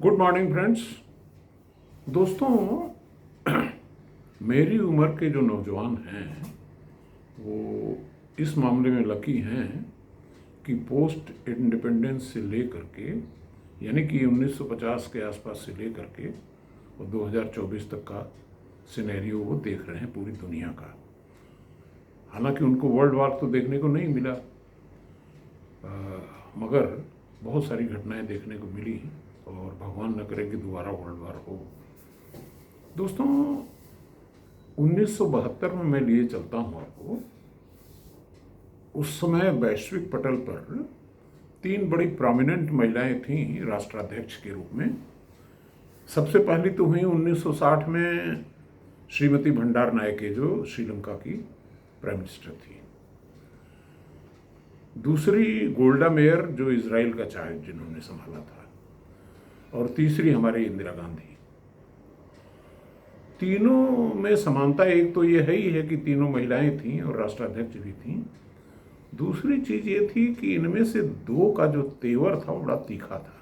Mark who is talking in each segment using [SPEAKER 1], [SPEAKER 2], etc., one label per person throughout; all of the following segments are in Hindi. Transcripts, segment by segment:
[SPEAKER 1] Good morning friends. दोस्तों, मेरी उम्र के जो नौजवान हैं वो इस मामले में लकी हैं कि पोस्ट इंडिपेंडेंस से लेकर के, यानी कि 1950 के आसपास से लेकर के और 2024 तक का सिनेरियो वो देख रहे हैं पूरी दुनिया का। हालांकि उनको वर्ल्ड वॉर तो देखने को नहीं मिला, मगर बहुत सारी घटनाएं देखने को मिली और भगवान न करे कि दोबारा वर्ल्ड वॉर हो। दोस्तों, 1972 में मैं लिए चलता हूँ आपको। उस समय वैश्विक पटल पर 3 बड़ी प्रोमिनेंट महिलाएं थीं राष्ट्राध्यक्ष के रूप में। सबसे पहली तो हुई 1960 में श्रीमती भंडार नायके, जो श्रीलंका की प्राइम मिनिस्टर थी। दूसरी गोल्डा मेयर, जो इजराइल का चार्ज जिन्होंने संभाला था। और तीसरी हमारी इंदिरा गांधी। तीनों में समानता एक तो ये है ही है कि तीनों महिलाएं थीं और राष्ट्राध्यक्ष भी थीं। दूसरी चीज ये थी कि इनमें से 2 का जो तेवर था वो बड़ा तीखा था,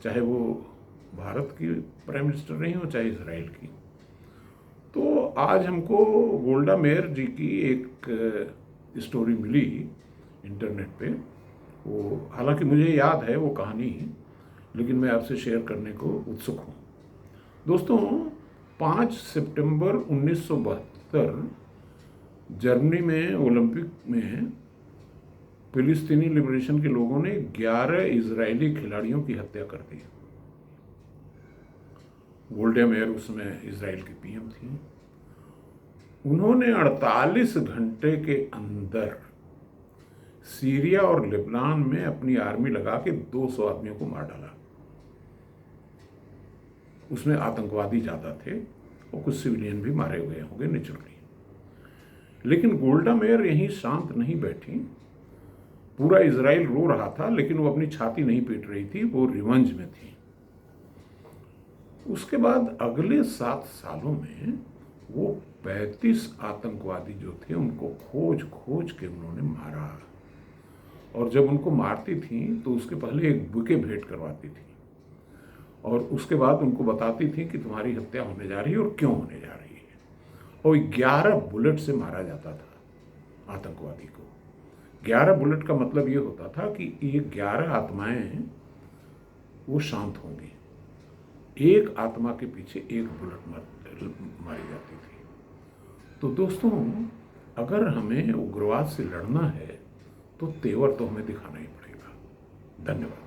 [SPEAKER 1] चाहे वो भारत की प्राइम मिनिस्टर रही हो चाहे इजराइल की। तो आज हमको गोल्डा मेयर जी की एक स्टोरी मिली इंटरनेट पे। वो हालांकि मुझे याद है वो कहानी, लेकिन मैं आपसे शेयर करने को उत्सुक हूँ। दोस्तों, 5 सितंबर 1972 जर्मनी में ओलंपिक में फिलिस्तीनी लिबरेशन के लोगों ने 11 इजरायली खिलाड़ियों की हत्या कर दी। गोल्डा मेयर उस समय इजराइल की पीएम थी। उन्होंने 48 घंटे के अंदर सीरिया और लेबनान में अपनी आर्मी लगा के 200 आदमियों को मार डाला। उसमें आतंकवादी ज़्यादा थे और कुछ सिविलियन भी मारे हुए होंगे नेचुरली। लेकिन गोल्डा मेयर यहीं शांत नहीं बैठी। पूरा इजराइल रो रहा था, लेकिन वो अपनी छाती नहीं पीट रही थी, वो रिवेंज में थी। उसके बाद अगले 7 सालों में वो 35 आतंकवादी जो थे उनको खोज खोज के उन्होंने मारा। और जब उनको मारती थी तो उसके पहले एक बुके भेंट करवाती थी और उसके बाद उनको बताती थी कि तुम्हारी हत्या होने जा रही है और क्यों होने जा रही है। और 11 बुलेट से मारा जाता था आतंकवादी को। 11 बुलेट का मतलब ये होता था कि ये 11 आत्माएं वो शांत होंगी। एक आत्मा के पीछे एक बुलेट मारी जाती थी। तो दोस्तों, अगर हमें उग्रवाद से लड़ना है तो तेवर तो हमें दिखाना ही पड़ेगा। धन्यवाद।